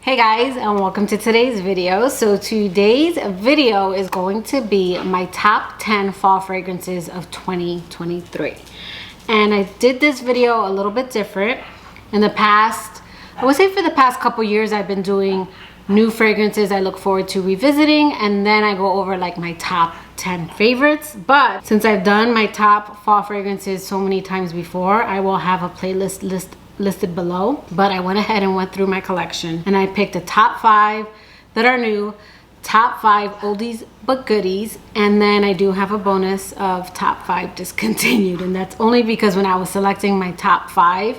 Hey guys, and welcome to today's video. So today's video is going to be my top 10 fall fragrances of 2023. And I did this video a little bit different. In the past, I would say for the past couple years, I've been doing new fragrances I look forward to revisiting, and then I go over like my top 10 favorites. But since I've done my top fall fragrances so many times before, I will have a playlist listed below. But I went ahead and went through my collection and I picked the top 5 that are new, top 5 oldies but goodies, and then I do have a bonus of top 5 discontinued. And that's only because when I was selecting my top 5,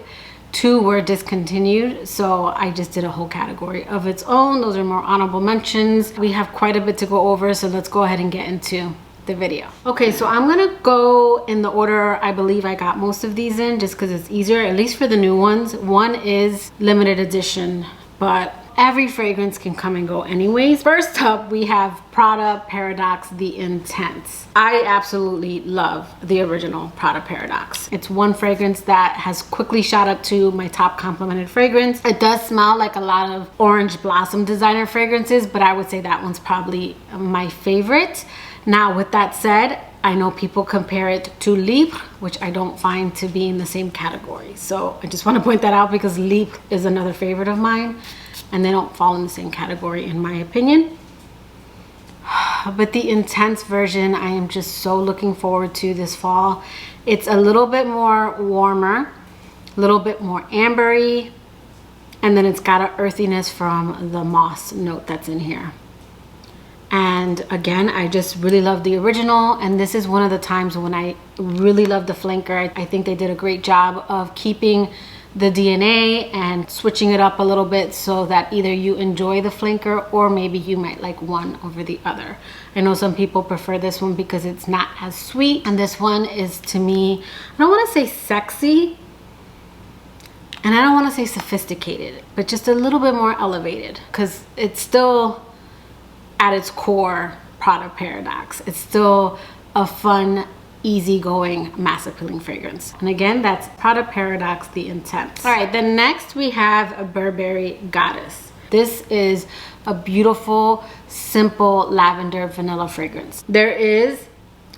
2 were discontinued, so I just did a whole category of its own. Those are more honorable mentions. We have quite a bit to go over, so let's go ahead and get into the video. Okay, so I'm gonna go in the order I believe I got most of these in, just because it's easier, at least for the new ones. One is limited edition, but every fragrance can come and go anyways. First up, we have Prada Paradox The Intense. I absolutely love the original Prada Paradox. It's one fragrance that has quickly shot up to my top complimented fragrance. It does smell like a lot of orange blossom designer fragrances, but I would say that one's probably my favorite. Now, with that said, I know people compare it to Libre, which I don't find to be in the same category. So I just want to point that out because Libre is another favorite of mine, and they don't fall in the same category in my opinion. But the Intense version, I am just so looking forward to this fall. It's a little bit more warmer, a little bit more ambery, and then it's got an earthiness from the moss note that's in here. And again, I just really love the original, and this is one of the times when I really love the flanker. I think they did a great job of keeping the DNA and switching it up a little bit so that either you enjoy the flanker or maybe you might like one over the other. I know some people prefer this one because it's not as sweet, and this one is, to me, I don't want to say sexy and I don't want to say sophisticated, but just a little bit more elevated, because it's still at its core Prada Paradox. It's still a fun, easygoing, mass appealing fragrance. And again, that's Prada Paradox The Intense. All right, then next we have a Burberry Goddess. This is a beautiful, simple lavender vanilla fragrance. There is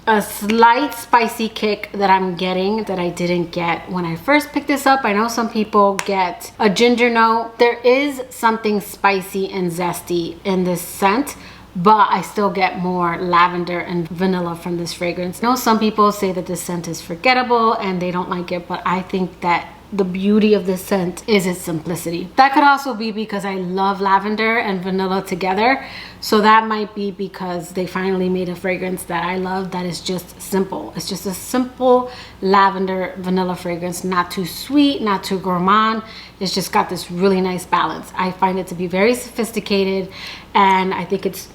a slight spicy kick that I'm getting that I didn't get when I first picked this up. I know some people get a ginger note. There is something spicy and zesty in this scent, but I still get more lavender and vanilla from this fragrance. I know some people say that this scent is forgettable and they don't like it, but I think that the beauty of this scent is its simplicity. That could also be because I love lavender and vanilla together, so that might be because they finally made a fragrance that I love that is just simple. It's just a simple lavender vanilla fragrance, not too sweet, not too gourmand. It's just got this really nice balance. I find it to be very sophisticated, and I think it's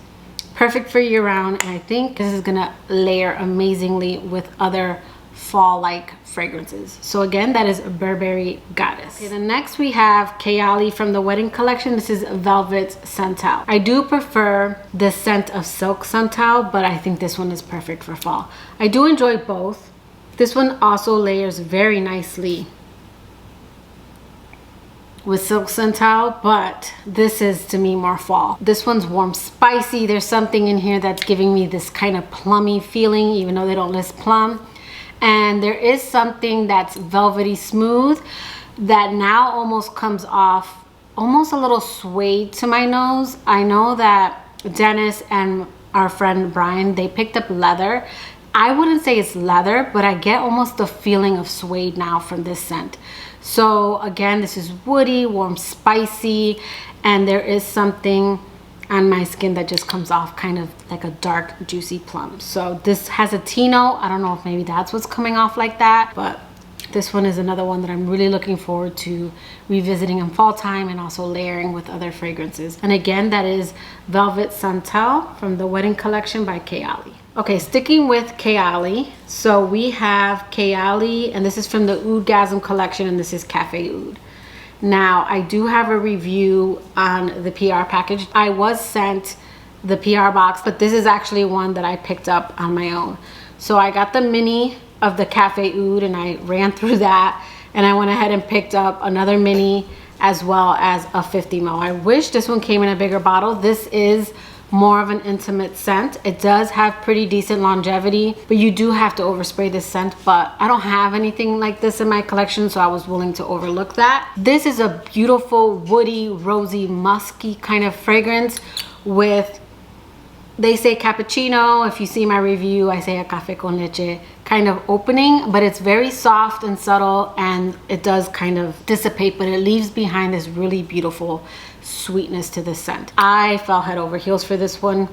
perfect for year round, and I think this is gonna layer amazingly with other fall-like fragrances. So again, that is Burberry Goddess. Okay, then next we have Kalii from the wedding collection. This is Velvet Santel. I do prefer the scent of Silk Santel, but I think this one is perfect for fall. I do enjoy both. This one also layers very nicely with Silk Santel, but this is to me more fall. This one's warm, spicy. There's something in here that's giving me this kind of plummy feeling, even though they don't list plum. And there is something that's velvety smooth that now almost comes off almost a little suede to my nose. I know that Dennis and our friend Brian, they picked up leather. I wouldn't say it's leather, but I get almost the feeling of suede now from this scent. So again, this is woody, warm, spicy, and there is something on my skin that just comes off kind of like a dark, juicy plum. So this has a tea note. I don't know if maybe that's what's coming off like that, but this one is another one that I'm really looking forward to revisiting in fall time and also layering with other fragrances. And again, that is Velvet Santel from the wedding collection by Kalii. Okay, sticking with Kalii, so we have Kalii, and this is from the Oudgasm collection, and this is Cafe Oud. Now, I do have a review on the PR package. I was sent the PR box, but this is actually one that I picked up on my own. So I got the mini of the Cafe Oud and I ran through that, and I went ahead and picked up another mini as well as a 50 ml. I wish this one came in a bigger bottle. This is more of an intimate scent. It does have pretty decent longevity, but you do have to overspray this scent, but I don't have anything like this in my collection, so I was willing to overlook that. This is a beautiful woody, rosy, musky kind of fragrance with, they say cappuccino. If you see my review, I say a café con leche kind of opening, but it's very soft and subtle, and it does kind of dissipate, but it leaves behind this really beautiful sweetness to the scent. I fell head over heels for this one,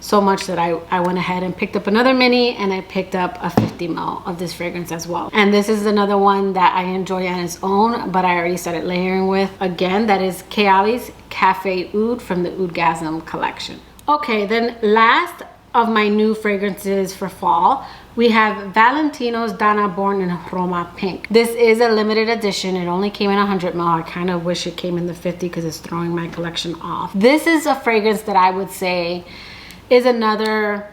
so much that I went ahead and picked up another mini, and I picked up a 50 ml of this fragrance as well. And this is another one that I enjoy on its own, but I already started layering with. Again, that is Kalii Cafe Oud from the Oudgasm collection. Okay, then last of my new fragrances for fall, we have Valentino Donna Born in Roma Pink. This is a limited edition. It only came in 100 ml. I kind of wish it came in the 50 because it's throwing my collection off. This is a fragrance that I would say is another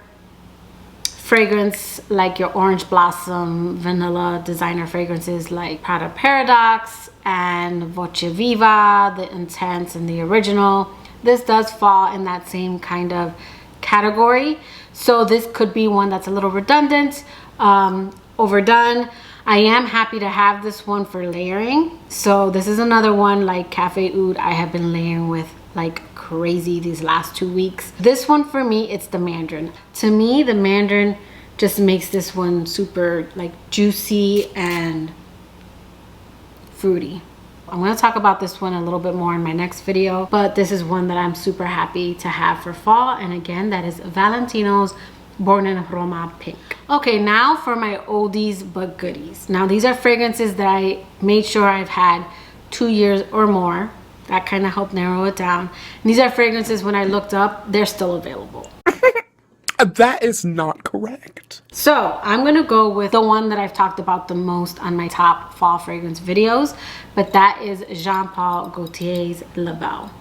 fragrance like your orange blossom vanilla designer fragrances like Prada Paradox and Voce Viva, the Intense and the Original. This does fall in that same kind of category, so this could be one that's a little redundant, overdone. I am happy to have this one for layering, so this is another one like Cafe Oud I have been layering with like crazy these last 2 weeks. This one for me, it's the Mandarin. To me, the Mandarin just makes this one super like juicy and fruity. I'm going to talk about this one a little bit more in my next video, but this is one that I'm super happy to have for fall. And again, that is Valentino's Born in Roma Pink. Okay, now for my oldies but goodies. Now these are fragrances that I made sure I've had 2 years or more. That kind of helped narrow it down. And these are fragrances when I looked up, they're still available. That is not correct. So I'm gonna go with the one that I've talked about the most on my top fall fragrance videos, but that is Jean Paul Gaultier's La Belle.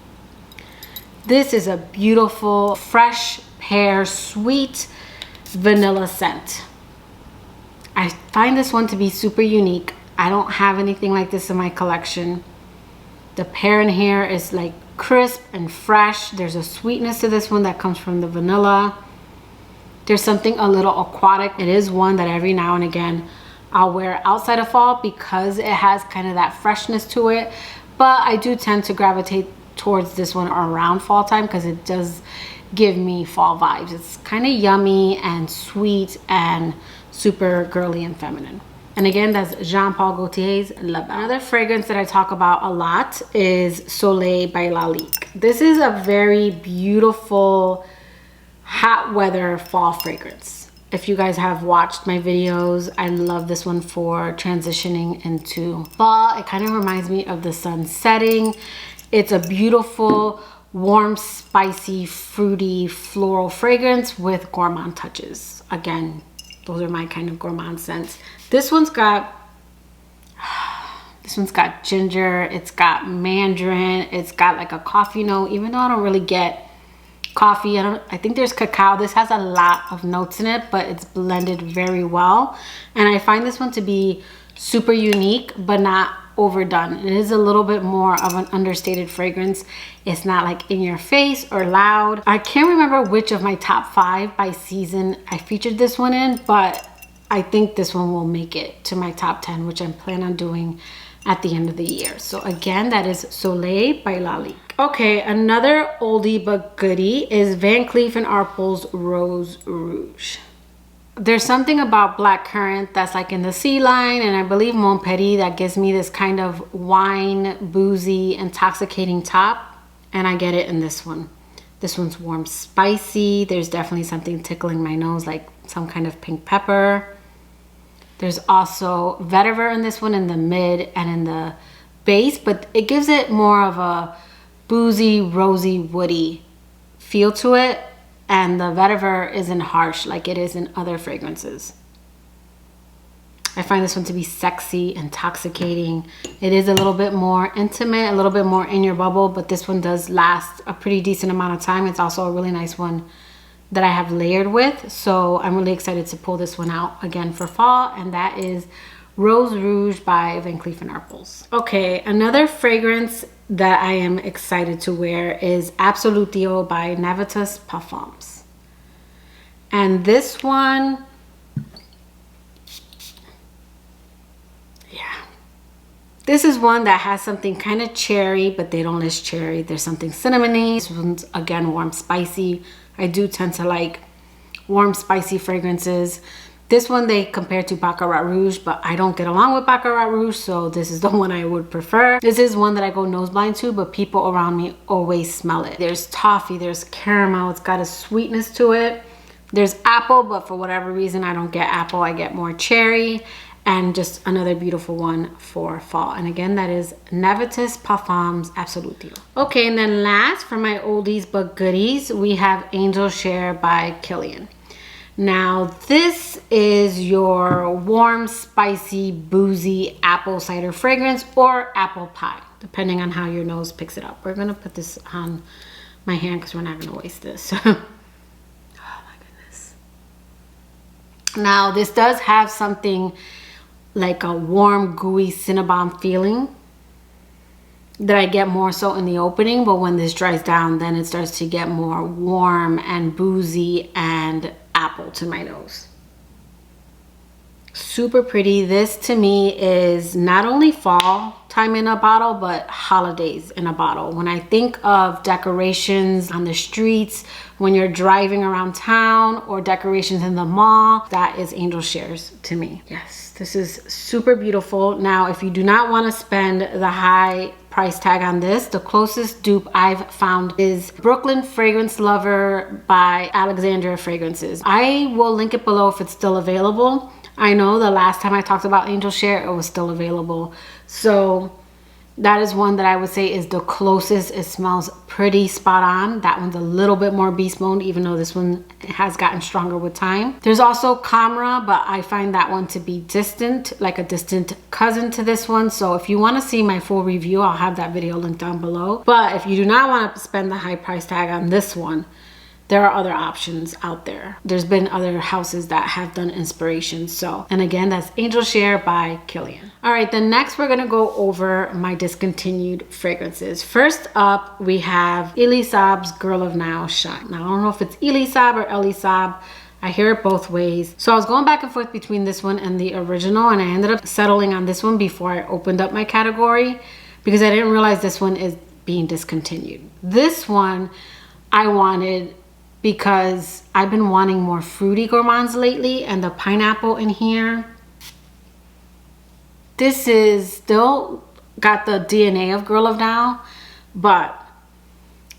This is a beautiful, fresh, pear, sweet vanilla scent. I find this one to be super unique. I don't have anything like this in my collection. The pear in here is like crisp and fresh. There's a sweetness to this one that comes from the vanilla. There's something a little aquatic. It is one that every now and again I'll wear outside of fall because it has kind of that freshness to it. But I do tend to gravitate towards this one around fall time because it does give me fall vibes. It's kind of yummy and sweet and super girly and feminine. And again, that's Jean Paul Gaultier's La Belle. Another fragrance that I talk about a lot is Soleil by Lalique. This is a very beautiful hot weather fall fragrance. If you guys have watched my videos, I love this one for transitioning into fall. It kind of reminds me of the sun setting. It's a beautiful, warm, spicy, fruity, floral fragrance with gourmand touches. Again, those are my kind of gourmand scents. This one's got ginger, it's got mandarin, it's got like a coffee note, even though I don't really get coffee. I think there's cacao. This has a lot of notes in it, but it's blended very well. And I find this one to be super unique, but not overdone. It is a little bit more of an understated fragrance. It's not like in your face or loud. I can't remember which of my top 5 by season I featured this one in, but I think this one will make it to my top 10, which I'm planning on doing at the end of the year. So again, that is Soleil by Lalique. Okay, another oldie but goodie is Van Cleef & Arpels Rose Rouge. There's something about blackcurrant that's like in the sea line, and I believe Montpellier, that gives me this kind of wine, boozy, intoxicating top, and I get it in this one. This one's warm, spicy. There's definitely something tickling my nose, like some kind of pink pepper. There's also vetiver in this one in the mid and in the base, but it gives it more of a boozy, rosy, woody feel to it. And the vetiver isn't harsh like it is in other fragrances. I find this one to be sexy, intoxicating. It is a little bit more intimate, a little bit more in your bubble, but this one does last a pretty decent amount of time. It's also a really nice one that I have layered with. So I'm really excited to pull this one out again for fall, and that is Rose Rouge by Van Cleef & Arpels. Okay, another fragrance that I am excited to wear is Absolutio by Navitus Parfums. And this one, yeah. This is one that has something kind of cherry, but they don't list cherry. There's something cinnamony. This one's, again, warm, spicy. I do tend to like warm, spicy fragrances. This one they compare to Baccarat Rouge, but I don't get along with Baccarat Rouge, so this is the one I would prefer. This is one that I go nose blind to, but people around me always smell it. There's toffee, there's caramel, it's got a sweetness to it. There's apple, but for whatever reason I don't get apple, I get more cherry. And just another beautiful one for fall. And again, that is Navitus Parfums Absolutio. Okay, and then last for my oldies but goodies, we have Angel Share by Killian. Now, this is your warm, spicy, boozy apple cider fragrance or apple pie, depending on how your nose picks it up. We're gonna put this on my hand because we're not gonna waste this. Oh my goodness. Now, this does have something like a warm, gooey Cinnabon feeling that I get more so in the opening, but when this dries down, then it starts to get more warm and boozy and apple to my nose. Super pretty. This to me is not only fall time in a bottle, but holidays in a bottle. When I think of decorations on the streets, when you're driving around town, or decorations in the mall, that is Angel Shares to me. Yes, this is super beautiful. Now, if you do not want to spend the high price tag on this, the closest dupe I've found is Brooklyn Fragrance Lover by Alexandria Fragrances. I will link it below if it's still available. I know the last time I talked about Angel Share, it was still available. So that is one that I would say is the closest. It smells pretty spot on. That one's a little bit more beast mode, even though this one has gotten stronger with time. There's also Camera, but I find that one to be distant, like a distant cousin to this one. So if you want to see my full review, I'll have that video linked down below. But if you do not want to spend the high price tag on this one, there are other options out there. There's been other houses that have done inspiration. So, and again, that's Angel Share by Killian. All right, then next we're gonna go over my discontinued fragrances. First up, we have Elisab's Girl of Now Shine. Now, I don't know if it's Elisab or Elisab. I hear it both ways. So I was going back and forth between this one and the original, and I ended up settling on this one before I opened up my category because I didn't realize this one is being discontinued. This one I wanted because I've been wanting more fruity gourmands lately, and the pineapple in here, this is still got the DNA of Girl of Now, but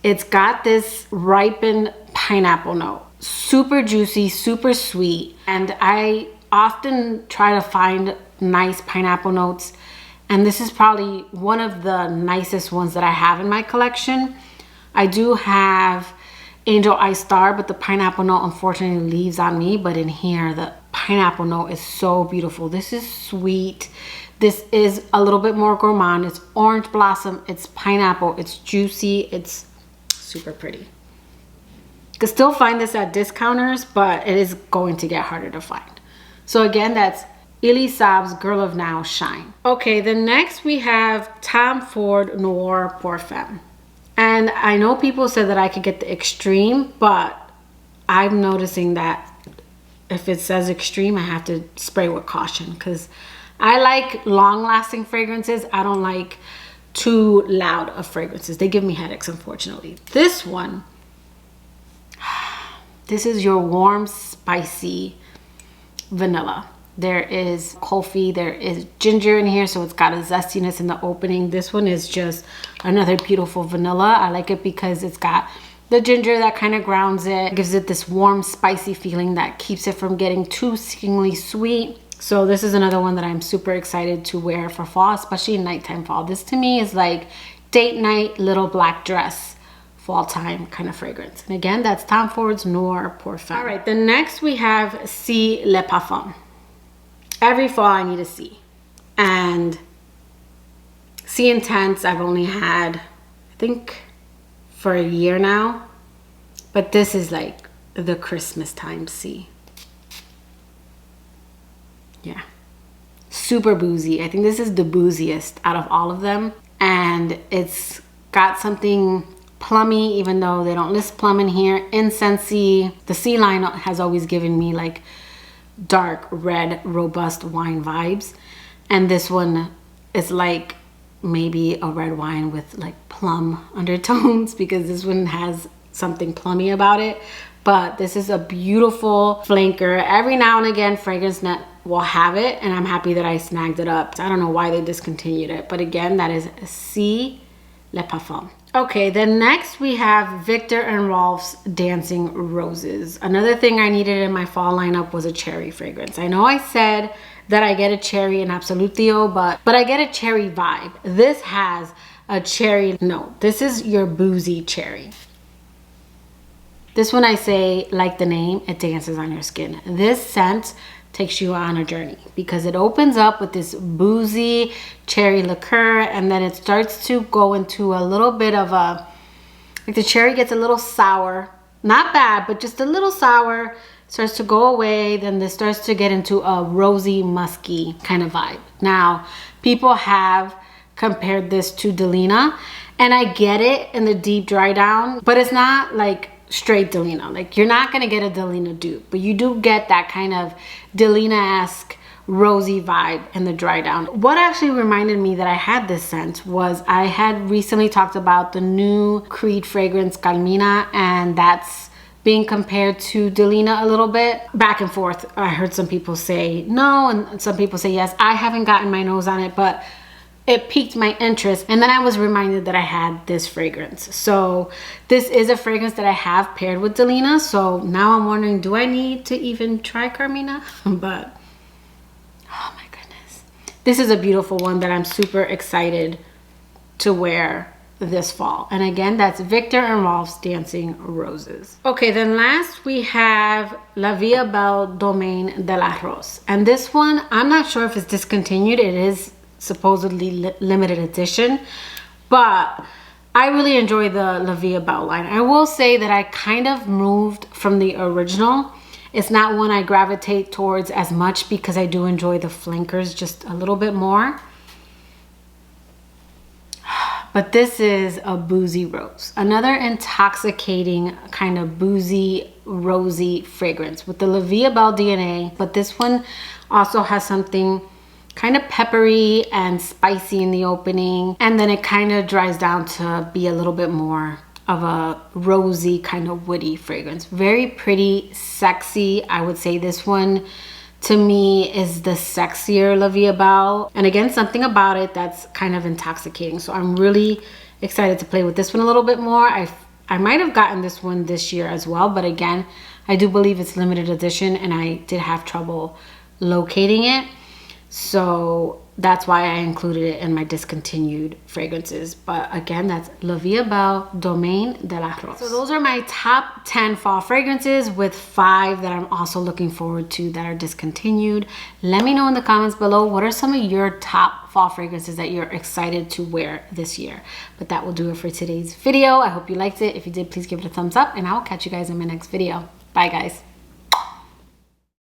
it's got this ripened pineapple note. Super juicy, super sweet, and I often try to find nice pineapple notes, and this is probably one of the nicest ones that I have in my collection. I do have Angel Eye Star, but the pineapple note unfortunately leaves on me, but in here the pineapple note is so beautiful. This is sweet. This is a little bit more gourmand. It's orange blossom, it's pineapple, it's juicy, it's super pretty. You can still find this at discounters, but it is going to get harder to find. So again, that's Elisab's Girl of Now Shine. Okay, then next we have Tom Ford Noir Pour Femme. And I know people said that I could get the extreme, but I'm noticing that if it says extreme, I have to spray with caution because I like long-lasting fragrances. I don't like too loud of fragrances. They give me headaches, unfortunately. This one, this is your warm, spicy vanilla. There is coffee, there is ginger in here, so it's got a zestiness in the opening. This one is just another beautiful vanilla. I like it because it's got the ginger that kind of grounds it, gives it this warm, spicy feeling that keeps it from getting too stingingly sweet. So this is another one that I'm super excited to wear for fall, especially nighttime fall. This to me is like date night, little black dress, fall time kind of fragrance. And again, that's Tom Ford's Noir Pour Femme. All right, then next we have Si Le Parfum. Every fall I need a C, and C Intense I've only had, I think, for a year now, but this is like the Christmas time C. Yeah, super boozy. I think this is the booziest out of all of them. and it's got something plummy, even though they don't list plum in here. Incensey. The C line has always given me like dark red robust wine vibes, and this one is like maybe a red wine with like plum undertones, because this one has something plummy about it. But this is a beautiful flanker. Every now and again FragranceNet will have it, and I'm happy that I snagged it up. I don't know why they discontinued it, but again, that is Si Le Parfum. Okay, then next we have Viktor and Rolf's Dancing Roses. Another thing I needed in my fall lineup was a cherry fragrance. I know I said that I get a cherry in Absolutio, but I get a cherry vibe. This has a cherry note. This is your boozy cherry. This one, I say, like the name, it dances on your skin. This scent takes you on a journey because it opens up with this boozy cherry liqueur, and then it starts to go into a little bit of a, like the cherry gets a little sour. Not bad, but just a little sour. Starts to go away. Then this starts to get into a rosy, musky kind of vibe. Now, people have compared this to Delina, and I get it in the deep dry down, but it's not like straight Delina. Like, you're not gonna get a Delina dupe, but you do get that kind of Delina-esque rosy vibe in the dry down. What actually reminded me that I had this scent was I had recently talked about the new Creed fragrance Calmina, and that's being compared to Delina a little bit. Back and forth. I heard some people say no, and some people say yes. I haven't gotten my nose on it, but it piqued my interest, and then I was reminded that I had this fragrance. So this is a fragrance that I have paired with Delina, so now I'm wondering, do I need to even try Carmina? But oh my goodness, this is a beautiful one that I'm super excited to wear this fall. And again, that's Viktor and Rolf's Dancing Roses. Okay, then last we have LVEB Domaine de la Rose, and this one, I'm not sure if it's discontinued. It is supposedly limited edition, but I really enjoy the LVEB line. I will say that I kind of moved from the original. It's not one I gravitate towards as much because I do enjoy the flankers just a little bit more. But this is a boozy rose, another intoxicating kind of boozy rosy fragrance with the LVEB DNA, but this one also has something kind of peppery and spicy in the opening, and then it kind of dries down to be a little bit more of a rosy kind of woody fragrance. Very pretty, sexy. I would say this one to me is the sexier LVEB, and again, something about it that's kind of intoxicating. So I'm really excited to play with this one a little bit more. I might have gotten this one this year as well, but again, I do believe it's limited edition, and I did have trouble locating it. So that's why I included it in my discontinued fragrances. But again, that's LVEB Domaine de la Rose. So those are my top 10 fall fragrances, with 5 that I'm also looking forward to that are discontinued. Let me know in the comments below, what are some of your top fall fragrances that you're excited to wear this year? But that will do it for today's video. I hope you liked it. If you did, please give it a thumbs up, and I'll catch you guys in my next video. Bye guys.